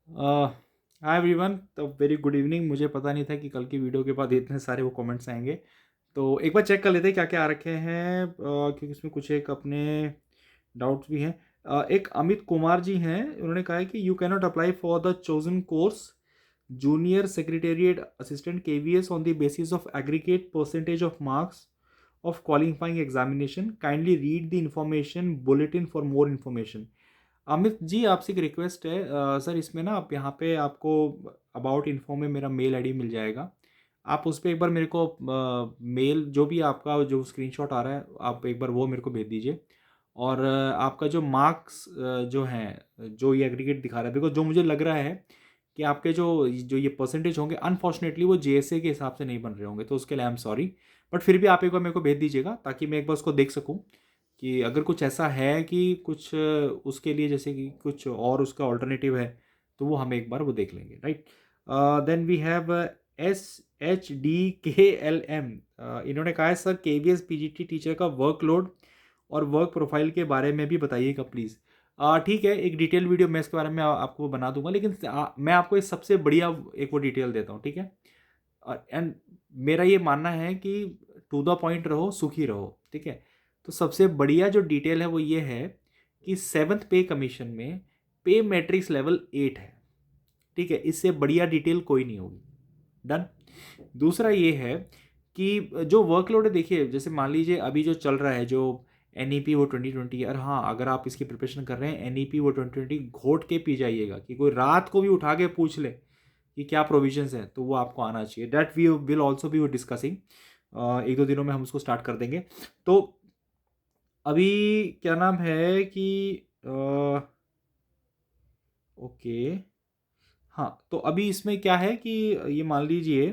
Hi everyone, तो very good evening. मुझे पता नहीं था कि कल की वीडियो के बाद इतने सारे वो कमेंट्स आएंगे। तो एक बार चेक कर लेते हैं क्या क्या आ रखे हैं, क्योंकि इसमें कुछ एक अपने डाउट्स भी हैं। एक अमित कुमार जी हैं, उन्होंने कहा है कि you cannot apply for the chosen course junior secretariat assistant KVS on the basis of aggregate percentage of marks of qualifying examination. Kindly read the information bulletin for more information. Amit ji, आपसे एक रिक्वेस्ट है, sir इसमें ना आप यहाँ पे आपको about info में मेरा मेल आईडी मिल जाएगा। आप उस पर एक बार मेरे को मेल जो भी आपका जो स्क्रीनशॉट आ रहा है आप एक बार वो मेरे को भेज दीजिए। और आपका जो मार्क्स जो हैं जो ये एग्रीगेट दिखा रहा है, बिकॉज जो मुझे लग रहा है कि आपके जो जो ये परसेंटेज होंगे अनफॉर्चुनेटली वो जेएसए के हिसाब से नहीं बन रहे होंगे, तो उसके लिए आई एम सॉरी। बट फिर भी आप एक बार मेरे को भेज दीजिएगा ताकि मैं एक बार उसको देख सकूँ कि अगर कुछ ऐसा है कि कुछ उसके लिए जैसे कि कुछ और उसका ऑल्टरनेटिव है तो वो हम एक बार वो देख लेंगे, right. Then we have SHDKLM। इन्होंने कहा है सर KVS PGT टीचर का वर्कलोड और वर्क प्रोफाइल के बारे में भी बताइएगा प्लीज़। ठीक है, एक डिटेल वीडियो मैं इसके बारे में आपको बना दूंगा, लेकिन मैं आपको इस सबसे बढ़िया एक वो डिटेल देता हूँ, ठीक है। एंड मेरा ये मानना है कि टू द पॉइंट रहो, सुखी रहो, ठीक है। तो सबसे बढ़िया जो डिटेल है वो ये है कि सेवन्थ पे कमीशन में पे मैट्रिक्स लेवल 8 है, ठीक है। इससे बढ़िया डिटेल कोई नहीं होगी। डन। दूसरा ये है कि जो वर्कलोड है, देखिए जैसे मान लीजिए अभी जो चल रहा है जो NEP वो 2020 है। और हाँ, अगर आप इसकी प्रिपरेशन कर रहे हैं NEP वो 2020 घोट के पी जाइएगा कि कोई रात को भी उठा के पूछ ले कि क्या प्रोविजंस हैं, तो वो आपको आना चाहिए। That we will also be discussing. एक दो दिनों में हम उसको स्टार्ट कर देंगे। तो अभी क्या नाम है कि ओके, हाँ, तो अभी इसमें क्या है कि ये मान लीजिए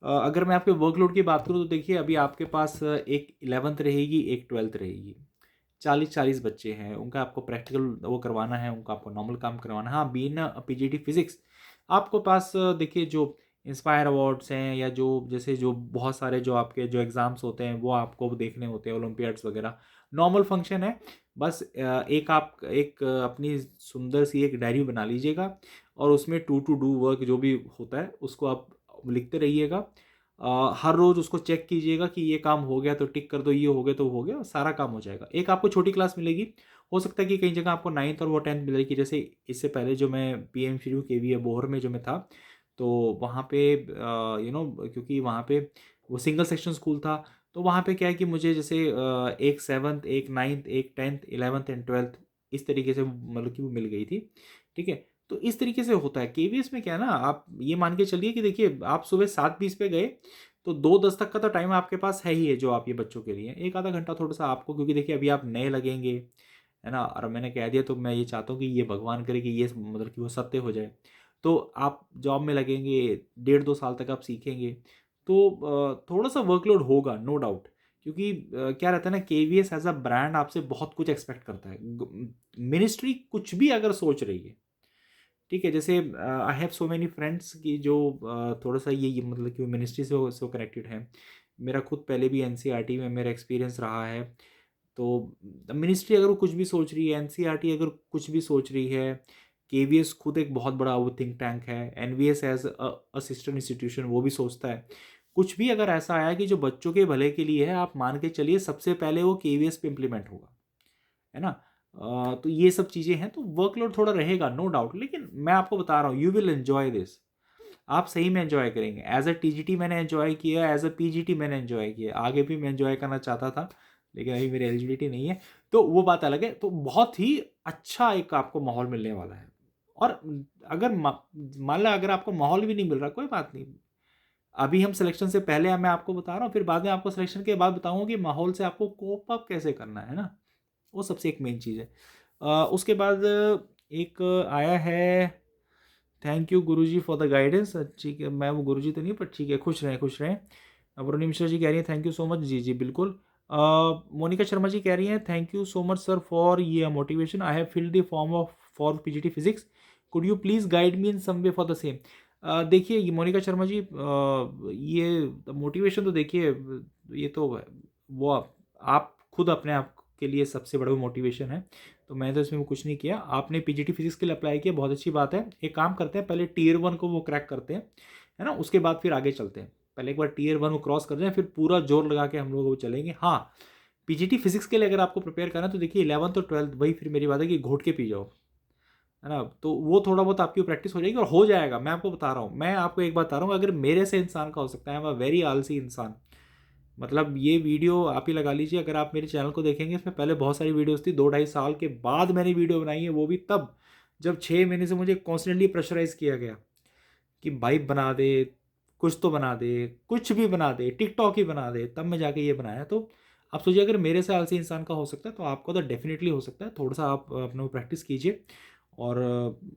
अगर मैं आपके वर्कलोड की बात करूँ तो देखिए अभी आपके पास एक 11th रहेगी, एक 12th रहेगी। 40-40 बच्चे हैं, उनका आपको प्रैक्टिकल वो करवाना है, उनका आपको नॉर्मल काम करवाना है। हाँ, बीइंग PGT फिजिक्स आपको पास देखिए जो इंस्पायर अवार्ड्स हैं या जो जैसे जो बहुत सारे जो आपके जो एग्ज़ाम्स होते हैं वो आपको देखने होते हैं, ओलंपियाड्स वगैरह। नॉर्मल फंक्शन है। बस एक आप एक अपनी सुंदर सी एक डायरी बना लीजिएगा और उसमें टू डू वर्क जो भी होता है उसको आप लिखते रहिएगा। हर रोज़ उसको चेक कीजिएगा कि ये काम हो गया तो टिक कर दो, ये हो गया तो हो गया, सारा काम हो जाएगा। एक आपको छोटी क्लास मिलेगी, हो सकता है कि कई जगह आपको 9th और वो 10th मिलेगी। जैसे इससे पहले जो मैं PM श्री KV बोहर में जो मैं था, तो वहाँ पे क्योंकि वहाँ पे वो सिंगल सेक्शन स्कूल था, तो वहाँ पे क्या है कि मुझे जैसे एक 7th, एक 9th, एक 10th, 11th एंड 12th इस तरीके से मतलब कि वो मिल गई थी, ठीक है। तो इस तरीके से होता है। KVS में क्या है ना, आप ये मान के चलिए कि देखिए आप सुबह 7:20 पे गए तो 2:10 तक का तो टाइम आपके पास है ही है जो आप ये बच्चों के लिए एक आधा घंटा थोड़ा सा आपको, क्योंकि देखिए अभी आप नए लगेंगे, है ना। और मैंने कह दिया तो मैं ये चाहता हूँ कि ये भगवान करे कि ये मतलब कि वो सत्य हो जाए। तो आप जॉब में लगेंगे, 1.5-2 साल तक आप सीखेंगे, तो थोड़ा सा वर्कलोड होगा, नो डाउट। क्योंकि क्या रहता है ना, KVS एज अ ब्रांड आपसे बहुत कुछ एक्सपेक्ट करता है। मिनिस्ट्री कुछ भी अगर सोच रही है, ठीक है। जैसे I have so many friends की जो थोड़ा सा ये मतलब कि मिनिस्ट्री से कनेक्टेड है। मेरा खुद पहले भी NCERT में मेरा एक्सपीरियंस रहा है। तो मिनिस्ट्री अगर वो कुछ भी सोच रही है, NCERT अगर कुछ भी सोच रही है, KVS खुद एक बहुत बड़ा वो थिंक टैंक है, NVS as a sister institution वो भी सोचता है। कुछ भी अगर ऐसा आया कि जो बच्चों के भले के लिए है, आप मान के चलिए सबसे पहले वो KVS पे इम्प्लीमेंट होगा, है ना। तो ये सब चीज़ें हैं, तो वर्कलोड थोड़ा रहेगा, नो डाउट। लेकिन मैं आपको बता रहा हूँ यू विल एन्जॉय दिस। आप सही में एंजॉय करेंगे। एज अ TGT मैंने एंजॉय किया, एज अ PGT मैंने एंजॉय किया, आगे भी मैं एंजॉय करना चाहता था, लेकिन अभी मेरी एलिजिबिलिटी नहीं है, तो वो बात अलग है। तो बहुत ही अच्छा एक आपको माहौल मिलने वाला है। और अगर मान ला अगर आपको माहौल भी नहीं मिल रहा, कोई बात नहीं। अभी हम सिलेक्शन से पहले मैं आपको बता रहा हूँ, फिर बाद में आपको सिलेक्शन के बाद बताऊंगा कि माहौल से आपको कोप अप कैसे करना है ना। वो सबसे एक मेन चीज़ है। उसके बाद एक आया है, thank you Guruji for the guidance. ठीक है, मैं वो गुरुजी तो नहीं, पर ठीक है, खुश रहें खुश रहें। अवरोनी मिश्रा जी कह रही हैं थैंक यू सो मच। जी जी बिल्कुल। मोनिका शर्मा जी कह रही हैं thank you so much sir for ये motivation. I have filled the form of for PGT physics, could you please guide me in some way for the same. देखिए ये मोनिका शर्मा जी, ये मोटिवेशन तो देखिए ये तो वो आप खुद अपने आप के लिए सबसे बड़ा मोटिवेशन है। तो मैंने तो इसमें कुछ नहीं किया। आपने पीजीटी फिजिक्स के लिए अप्लाई किया, बहुत अच्छी बात है। एक काम करते हैं, पहले टीयर 1 को वो क्रैक करते हैं, है ना, उसके बाद फिर आगे चलते हैं। पहले एक बार टीयर 1 को क्रॉस कर जाए, फिर पूरा जोर लगा के हम लोग वो चलेंगे। हाँ, पीजीटी फिजिक्स के लिए अगर आपको प्रिपेयर करना है तो देखिए 11th और 12th वही फिर मेरी बात है कि घोट के पी जाओ, है ना, तो वो थोड़ा बहुत आपकी प्रैक्टिस हो जाएगी और हो जाएगा। मैं आपको बता रहा हूँ, मैं आपको एक बात बता रहा हूँ, अगर मेरे से इंसान का हो सकता है, मैं वेरी आलसी इंसान। मतलब ये वीडियो आप ही लगा लीजिए, अगर आप मेरे चैनल को देखेंगे, इसमें पहले बहुत सारी वीडियोस थी, 2-2.5 साल के बाद मैंने वीडियो बनाई है, वो भी तब जब 6 महीने से मुझे कॉन्स्टेंटली प्रेशराइज किया गया कि भाई बना दे, कुछ तो बना दे, कुछ भी बना दे, टिकटॉक ही बना दे, तब मैं जाके ये बनाया। तो आप सोचिए अगर मेरे से आलसी इंसान का हो सकता है तो आपको तो डेफिनेटली हो सकता है। थोड़ा सा आप अपने प्रैक्टिस कीजिए और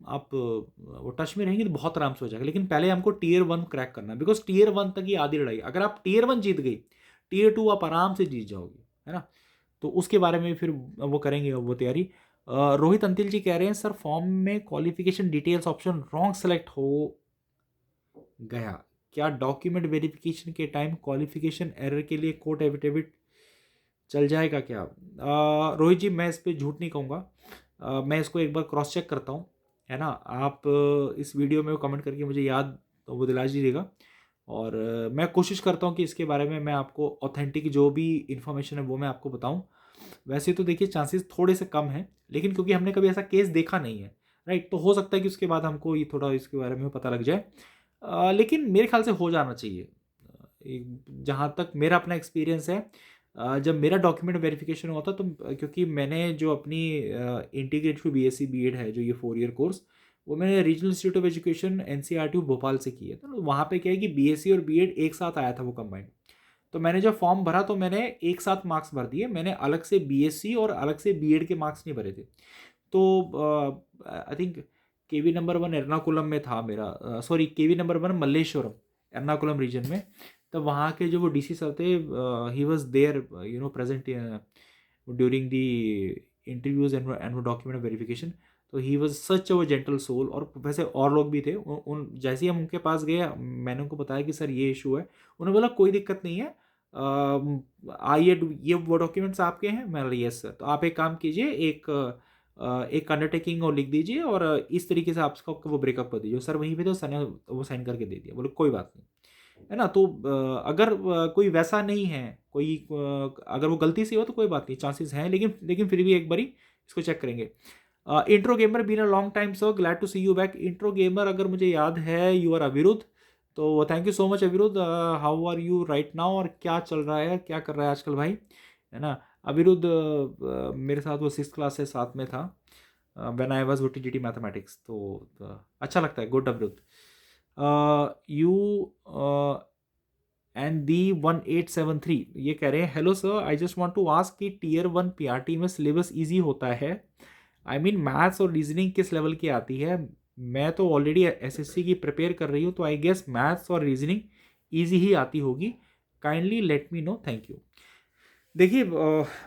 आप वो टच में रहेंगे तो बहुत आराम से हो जाएगा। लेकिन पहले हमको टीयर 1 क्रैक करना है, बिकॉज टीयर 1 तक ही आधी लड़ाई। अगर आप टीयर 1 जीत गई, टीयर 2 आप आराम से जीत जाओगे, है ना। तो उसके बारे में फिर वो करेंगे वो तैयारी। रोहित अंतिल जी कह रहे हैं सर फॉर्म में qualification details option wrong select हो गया, क्या डॉक्यूमेंट वेरिफिकेशन के टाइम क्वालिफिकेशन एरर के लिए कोर्ट एफिडेविट चल जाएगा क्या? रोहित जी मैं इस पर झूठ नहीं कहूँगा, मैं इसको एक बार क्रॉस चेक करता हूँ, है ना। आप इस वीडियो में कमेंट करके मुझे याद वो दिला दीजिएगा और मैं कोशिश करता हूँ कि इसके बारे में मैं आपको ऑथेंटिक जो भी इन्फॉर्मेशन है वो मैं आपको बताऊँ। वैसे तो देखिए चांसेस थोड़े से कम हैं, लेकिन क्योंकि हमने कभी ऐसा केस देखा नहीं है, राइट, तो हो सकता है कि उसके बाद हमको ये थोड़ा इसके बारे में पता लग जाए। लेकिन मेरे ख्याल से हो जाना चाहिए। जहाँ तक मेरा अपना एक्सपीरियंस है, जब मेरा डॉक्यूमेंट वेरिफिकेशन हुआ था तो क्योंकि मैंने जो अपनी इंटीग्रेटेड बीएससी बीएड है जो ये 4 ईयर कोर्स, वो मैंने regional institute of education NCERT Bhopal से की है। तो वहाँ पे क्या है कि बीएससी और बीएड एक साथ आया था वो कंबाइंड। तो मैंने जब फॉर्म भरा तो मैंने एक साथ मार्क्स भर दिए, मैंने अलग से बीएससी और अलग से बीएड के मार्क्स नहीं भरे थे। तो I think KV number 1 Ernakulam में था मेरा, sorry KV number 1 Malleswaram Ernakulam region में। तब वहाँ के जो वो डीसी सर थे, he was there present during the interviews and document verification. तो he was such a gentle soul. और वैसे और लोग भी थे। उन जैसे ही हम उनके पास गए, मैंने उनको बताया कि सर ये इशू है, उन्होंने बोला कोई दिक्कत नहीं है, आइए ये वो डॉक्यूमेंट्स आपके हैं। मैं बोला यस सर। तो आप एक काम कीजिए, एक अंडरटेकिंग और लिख दीजिए और इस तरीके से आप वो ब्रेकअप कर दीजिए। सर वहीं पे तो सर ने वो साइन करके दे दिया, बोले कोई बात नहीं, है ना। तो अगर कोई वैसा नहीं है, कोई अगर वो गलती से हो तो कोई बात नहीं, चांसेस हैं, लेकिन फिर भी एक बारी इसको चेक करेंगे। Intro gamer been a long time sir, glad to see you back. Intro gamer अगर मुझे याद है यू आर अविरुद्ध, तो thank you so much Aviruddh. How are you right now, और क्या चल रहा है, क्या कर रहा है आजकल भाई, है ना। अविरुद्ध मेरे साथ वो 6th क्लास से साथ में था when I was TGT mathematics. तो अच्छा लगता है, good Aviruddh. You and the 1873 ये कह रहे हैं hello sir, I just want to ask कि टीयर 1 पीआरटी में सिलेबस इजी होता है? आई मीन मैथ्स और रीजनिंग किस लेवल की आती है? मैं तो ऑलरेडी एसएससी की प्रिपेयर कर रही हूँ, तो आई गेस मैथ्स और रीजनिंग ईजी ही आती होगी। Kindly let me know, thank you. देखिए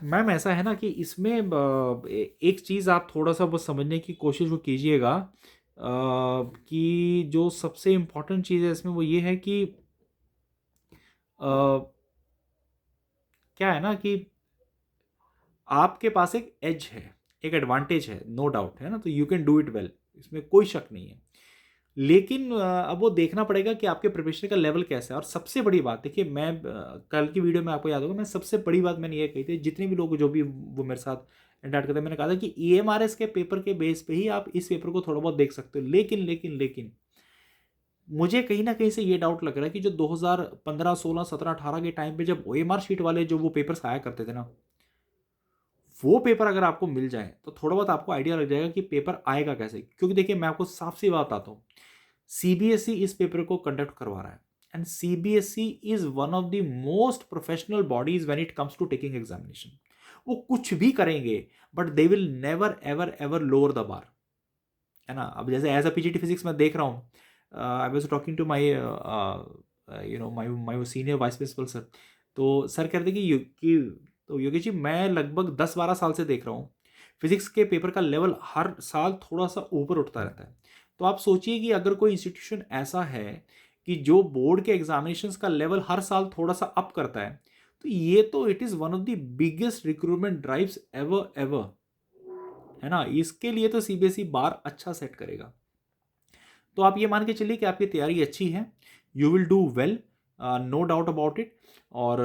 मैम ऐसा है ना कि इसमें एक चीज़ आप थोड़ा सा वो समझने की कोशिश वो कीजिएगा, कि जो सबसे इम्पोर्टेंट चीज़ है इसमें वो ये है कि क्या है ना कि आपके पास एक एज है, एक एडवांटेज है, नो डाउट, है ना। तो you can do it well, इसमें कोई शक नहीं है। लेकिन अब वो देखना पड़ेगा कि आपके प्रिपरेशन का लेवल कैसा है। और सबसे बड़ी बात देखिए, मैं कल की वीडियो में आपको याद होगा, मैं सबसे बड़ी बात मैंने ये कही थी, जितने भी लोग जो भी वो मेरे साथ इंटरेक्ट करते हैं, मैंने कहा था कि ईएमआरएस के पेपर के बेस पे ही आप इस पेपर को थोड़ा बहुत देख सकते हो। लेकिन मुझे कहीं ना कहीं से ये डाउट लग रहा है कि जो 2015, 16, 17, 18 के टाइम पे जब ओएमआर शीट वाले जो वो पेपर्स आया करते थे ना, वो पेपर अगर आपको मिल जाए तो थोड़ा बहुत आपको आइडिया लग जाएगा कि पेपर आएगा कैसे। क्योंकि देखिए मैं आपको साफ सी बात बताता हूँ, सीबीएसई इस पेपर को कंडक्ट करवा रहा है and CBSE is one of the most professional bodies when it comes to taking examination. वो कुछ भी करेंगे but they will never ever ever lower the bar, है ना। अब जैसे एज अ पीजीटी फिजिक्स मैं देख रहा हूँ, I was talking to my my senior vice principal sir. तो सर कह रहे थे तो योगेश जी मैं लगभग 10-12 साल से देख रहा हूँ फिजिक्स के पेपर का लेवल हर साल थोड़ा सा ऊपर उठता रहता है। तो आप सोचिए कि अगर कोई इंस्टीट्यूशन ऐसा है कि जो बोर्ड के एग्जामिनेशंस का लेवल हर साल थोड़ा सा अप करता है, तो ये तो it is one of the biggest recruitment drives ever ever. है ना। इसके लिए तो सीबीएसई बार अच्छा सेट करेगा। तो आप ये मान के चलिए कि आपकी तैयारी अच्छी है, you will do well, no doubt about it. और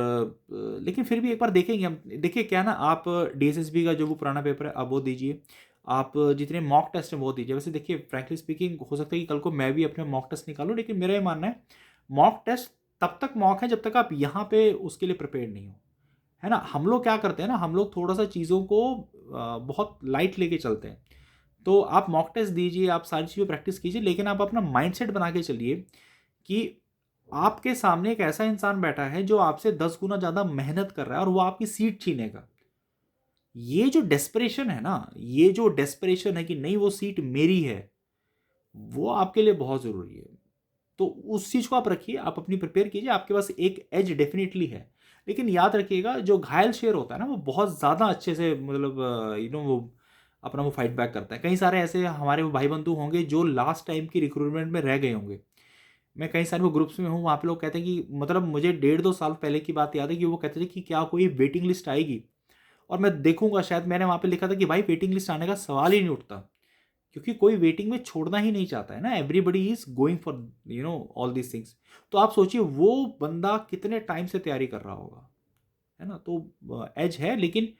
लेकिन फिर भी एक बार देखेंगे हम। देखिए क्या ना, आप डीएसएसबी का जो वो पुराना पेपर है आप वो दीजिए, आप जितने मॉक टेस्ट हैं वो दीजिए। वैसे देखिए फ्रैंकली स्पीकिंग हो सकता है कि कल को मैं भी अपने मॉक टेस्ट निकालूं, लेकिन मेरा ये मानना है मॉक टेस्ट तब तक मॉक है जब तक आप यहाँ पे उसके लिए प्रिपेयर नहीं हो, है ना। हम लोग क्या करते हैं ना, हम लोग थोड़ा सा चीज़ों को बहुत लाइट लेके चलते हैं। तो आप मॉक टेस्ट दीजिए, आप सारी चीज़ें प्रैक्टिस कीजिए, लेकिन आप अपना माइंडसेट बना के चलिए कि आपके सामने एक ऐसा इंसान बैठा है जो आपसे 10 गुना ज़्यादा मेहनत कर रहा है और वो आपकी सीट छीनेगा। ये जो डेस्परेशन है ना, ये जो डेस्परेशन है कि नहीं वो सीट मेरी है, वो आपके लिए बहुत ज़रूरी है। तो उस चीज़ को आप रखिए, आप अपनी प्रिपेयर कीजिए, आपके पास एक एज डेफिनेटली है। लेकिन याद रखिएगा जो घायल शेर होता है ना वो बहुत ज़्यादा अच्छे से मतलब वो अपना वो फाइट बैक करता है। कई सारे ऐसे हमारे वो भाई बंधु होंगे जो लास्ट टाइम की रिक्रूटमेंट में रह गए होंगे। मैं कई सारे वो ग्रुप्स में हूँ, वहाँ पे लोग कहते हैं कि मतलब मुझे 1.5-2 साल पहले की बात याद है कि वो कहते थे कि क्या कोई वेटिंग लिस्ट आएगी, और मैं देखूंगा, शायद मैंने वहाँ पे लिखा था कि भाई वेटिंग लिस्ट आने का सवाल ही नहीं उठता, क्योंकि कोई वेटिंग में छोड़ना ही नहीं चाहता है ना। Everybody is going for all these things. तो आप सोचिए वो बंदा कितने टाइम से तैयारी कर रहा होगा, है ना। तो एज है, लेकिन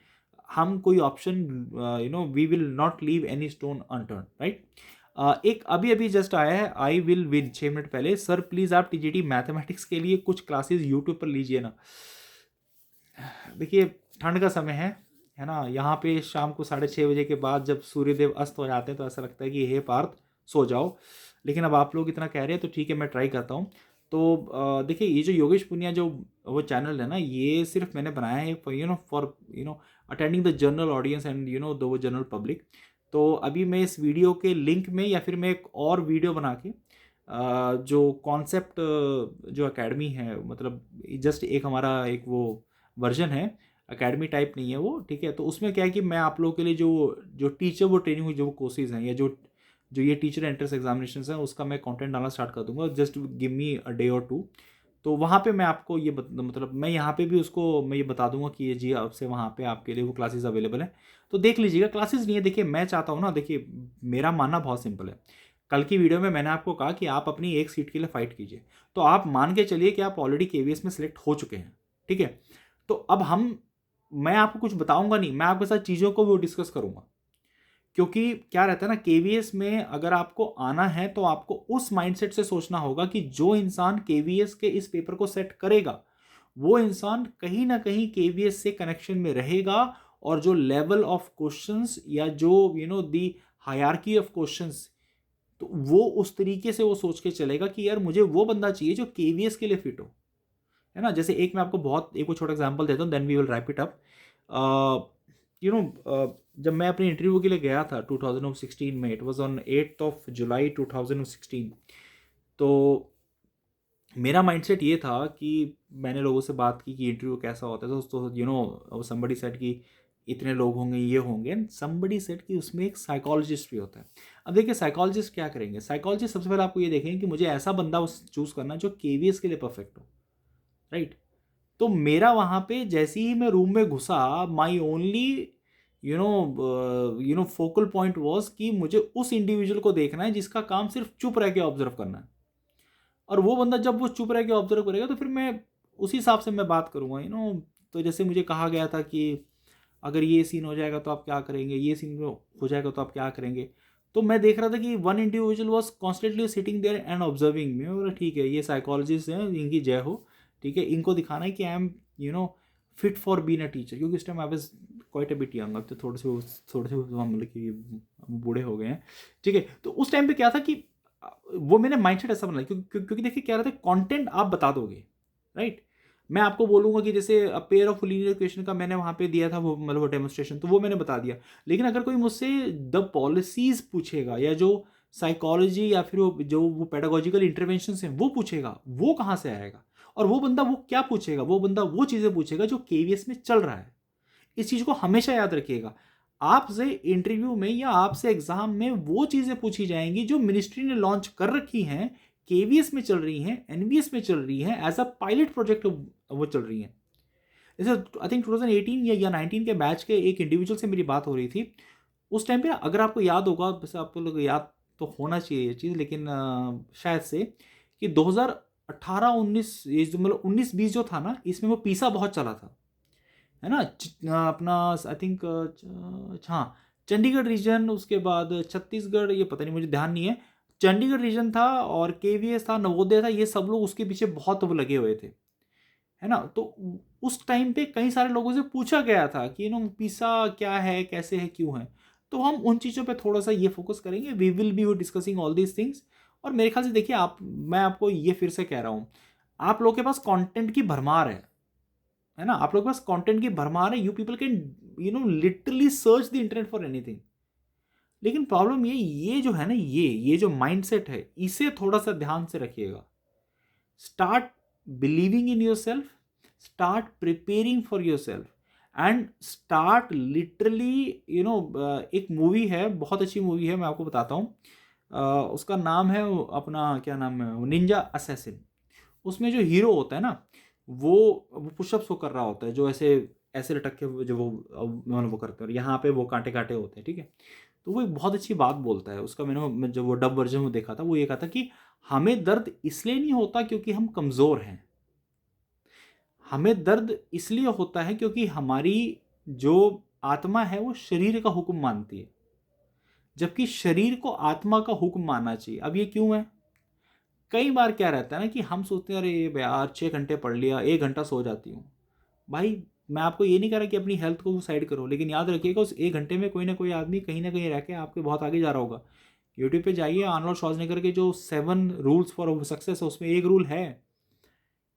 हम कोई option we will not leave any stone unturned, right. एक अभी अभी जस्ट आया है, आई विल विन 6 मिनट पहले, सर प्लीज़ आप टीजीटी मैथमेटिक्स के लिए कुछ क्लासेस यूट्यूब पर लीजिए ना। देखिए ठंड का समय है ना, यहाँ पे शाम को 6:30 बजे के बाद जब सूर्यदेव अस्त हो जाते हैं तो ऐसा लगता है कि हे पार्थ सो जाओ। लेकिन अब आप लोग इतना कह रहे हैं तो ठीक है, मैं ट्राई करता हूँ। तो देखिए ये जो योगेश पुनिया जो वो चैनल है ना, ये सिर्फ मैंने बनाया है for attending the general audience and the वो जनरल पब्लिक। तो अभी मैं इस वीडियो के लिंक में या फिर मैं एक और वीडियो बना के जो कॉन्सेप्ट जो एकेडमी है, मतलब जस्ट एक हमारा एक वो वर्जन है, एकेडमी टाइप नहीं है वो, ठीक है। तो उसमें क्या है कि मैं आप लोगों के लिए जो जो टीचर वो ट्रेनिंग हुई जो कोर्सेज हैं, या जो जो ये टीचर एंट्रेंस एग्जामिनेशन है उसका मैं कंटेंट डालना स्टार्ट कर दूंगा, just give me a day और टू। तो वहाँ पे मैं आपको ये मतलब मैं यहाँ पे भी उसको मैं ये बता दूंगा कि ये जी आपसे वहाँ पे आपके लिए वो क्लासेस अवेलेबल हैं, तो देख लीजिएगा। क्लासेस नहीं है, देखिए मैं चाहता हूँ ना, देखिए मेरा मानना बहुत सिंपल है। कल की वीडियो में मैंने आपको कहा कि आप अपनी एक सीट के लिए फाइट कीजिए, तो आप मान के चलिए कि आप ऑलरेडी केवीएस में सिलेक्ट हो चुके हैं, ठीक है। तो अब मैं आपको कुछ बताऊंगा नहीं, मैं आपके साथ चीज़ों को वो डिस्कस करूंगा। क्योंकि क्या रहता है ना, केवीएस में अगर आपको आना है तो आपको उस माइंडसेट से सोचना होगा कि जो इंसान केवीएस के इस पेपर को सेट करेगा वो इंसान कहीं ना कहीं केवीएस से कनेक्शन में रहेगा, और जो लेवल ऑफ क्वेश्चंस या जो दी हायरार्की ऑफ क्वेश्चंस, तो वो उस तरीके से वो सोच के चलेगा कि यार मुझे वो बंदा चाहिए जो केवीएस के लिए फिट हो, है ना। जैसे एक मैं आपको बहुत एक छोटा एग्जांपल देता हूँ, then we will wrap it up. जब मैं अपने इंटरव्यू के लिए गया था 2016 में, it was on 8th of July 2016। तो मेरा माइंडसेट ये था कि मैंने लोगों से बात की कि इंटरव्यू कैसा होता है, तो समबडी सेड कि इतने लोग होंगे, ये होंगे, समबडी सेड कि उसमें एक साइकोलॉजिस्ट भी होता है। अब देखिए साइकोलॉजिस्ट क्या करेंगे, साइकोलॉजिस्ट सबसे पहले आपको ये देखेंगे कि मुझे ऐसा बंदा चूज करना जो केवीएस के लिए परफेक्ट हो, राइट। तो मेरा वहाँ पे जैसे ही मैं रूम में घुसा, my only focal point was कि मुझे उस इंडिविजुअल को देखना है जिसका काम सिर्फ चुप रह के ऑब्जर्व करना है। और वो बंदा जब वो चुप रह के ऑब्जर्व करेगा तो फिर मैं उसी हिसाब से मैं बात करूँगा, तो जैसे मुझे कहा गया था कि अगर ये सीन हो जाएगा तो आप क्या करेंगे, ये सीन हो जाएगा तो आप क्या करेंगे। तो मैं देख रहा था कि one individual was constantly sitting there and observing me. बोला ठीक है, ये साइकोलॉजिस्ट हैं, इनकी जय हो, ठीक है। इनको दिखाना है कि I am fit for being a teacher, क्योंकि उस time I was quite a bit young. अब तो थोड़े से मतलब कि बूढ़े हो गए हैं, ठीक है। तो उस टाइम पे क्या था कि वो मैंने माइंडसेट ऐसा बनाया क्योंकि देखिए क्या रहता है, कंटेंट आप बता दोगे, राइट। मैं आपको बोलूंगा कि जैसे पेयर ऑफ लीनियर इक्वेशन का मैंने वहां पे दिया था वो मतलब डेमोन्स्ट्रेशन, तो वो मैंने बता दिया। लेकिन अगर कोई मुझसे द पॉलिसीज पूछेगा या जो साइकोलॉजी या फिर वो पेडागोजिकल इंटरवेंशन है वो पूछेगा, वो कहाँ से आएगा। और वो बंदा वो क्या पूछेगा, वो बंदा वो चीज़ें पूछेगा जो केवीएस में चल रहा है। इस चीज़ को हमेशा याद रखिएगा। आपसे इंटरव्यू में या आपसे एग्जाम में वो चीज़ें पूछी जाएंगी जो मिनिस्ट्री ने लॉन्च कर रखी हैं, केवीएस में चल रही हैं, एनबीएस में चल रही हैं, एज अ पायलट प्रोजेक्ट वो चल रही हैं। जैसे आई थिंक 2018 या 19 के बैच के एक इंडिविजुअल से मेरी बात हो रही थी। उस टाइम पे ना, अगर आपको याद होगा, वैसे आपको लोग याद तो होना चाहिए ये चीज़, लेकिन शायद से कि 2018-19 ये जो मतलब 19-20 जो था ना, इसमें वो पिज़्ज़ा बहुत चला था, है ना? अपना आई थिंक हाँ, चंडीगढ़ रीजन, उसके बाद छत्तीसगढ़, ये पता नहीं, मुझे ध्यान नहीं है। चंडीगढ़ रीजन था और केवीएस था, नवोदय था, ये सब लोग उसके पीछे बहुत वो लगे हुए थे, है ना? तो उस टाइम पे कई सारे लोगों से पूछा गया था कि पिज़्ज़ा क्या है, कैसे है, क्यों है? तो हम उन चीज़ों पे थोड़ा-सा ये फ़ोकस करेंगे। We will be discussing all these things. और मेरे ख़्याल से देखिए, मैं आपको ये फिर से कह रहा हूँ, आप लोगों के पास कंटेंट की भरमार है ना? आप लोगों के पास कंटेंट की भरमार है। You people can literally search the internet for anything. लेकिन प्रॉब्लम ये जो है ना, ये जो माइंडसेट है, इसे थोड़ा-सा ध्यान से रखिएगा। Start believing in yourself, start preparing for yourself, and start literally एक मूवी है, बहुत अच्छी मूवी है, मैं आपको बताता हूँ। उसका नाम है अपना, क्या नाम है, निंजा असैसिन। उसमें जो हीरो होता है ना, वो पुशअप्स वो कर रहा होता है, जो ऐसे ऐसे लटक के जो वो करते हैं, और यहाँ पे वो कांटे कांटे होते हैं, ठीक है? तो वो एक बहुत अच्छी बात बोलता है उसका। मैं जब वो डब वर्जन में देखा था, वो ये कहा था कि हमें दर्द इसलिए नहीं होता क्योंकि हम कमज़ोर हैं, हमें दर्द इसलिए होता है क्योंकि हमारी जो आत्मा है वो शरीर का हुक्म मानती है, जबकि शरीर को आत्मा का हुक्म मानना चाहिए। अब ये क्यों है? कई बार क्या रहता है ना कि हम सोचते हैं, अरे यार 6 घंटे पढ़ लिया, 1 घंटा सो जाती हूँ। भाई, मैं आपको ये नहीं कह रहा कि अपनी हेल्थ को साइड करो, लेकिन याद रखिएगा, उस 1 घंटे में कोई ना कोई आदमी कहीं ना कहीं रह के आपके बहुत आगे जा रहा होगा। यूट्यूब पे जाइए, आर्नोल्ड श्वार्ज़नेगर के जो 7 रूल्स फॉर सक्सेस है, उसमें एक रूल है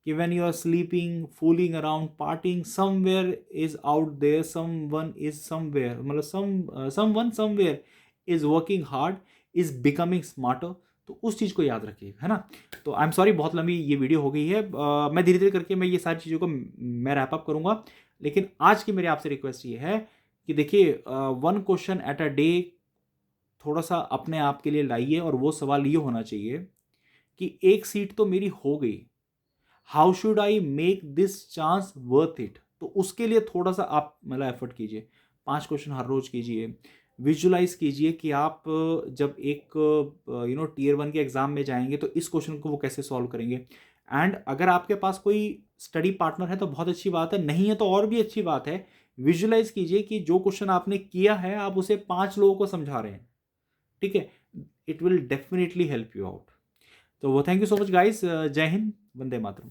कि when you are sleeping, fooling around, partying, somewhere is out there, someone is somewhere, मतलब someone somewhere is working hard, is becoming smarter. तो उस चीज़ को याद रखिए, है ना? तो आई एम सॉरी, बहुत लंबी ये वीडियो हो गई है। मैं धीरे धीरे करके मैं ये सारी चीज़ों को मैं रैप अप करूँगा। लेकिन आज की मेरी आपसे रिक्वेस्ट ये है कि देखिए, 1 क्वेश्चन एट अ डे थोड़ा सा अपने आप के लिए लाइए, और वो सवाल ये होना चाहिए कि एक सीट तो मेरी हो गई, how should I make this chance worth it? तो उसके लिए थोड़ा सा आप मतलब एफर्ट कीजिए। 5 क्वेश्चन हर रोज कीजिए। विजुलाइज कीजिए कि आप जब एक टीयर 1 के एग्जाम में जाएंगे तो इस क्वेश्चन को वो कैसे सॉल्व करेंगे। एंड अगर आपके पास कोई स्टडी पार्टनर है तो बहुत अच्छी बात है, नहीं है तो और भी अच्छी बात है। विजुलाइज कीजिए कि जो क्वेश्चन आपने किया है, आप उसे 5 लोगों को समझा रहे हैं, ठीक है? It will definitely help you out. तो वो, thank you so much guys. जय हिंद, वंदे मातरम।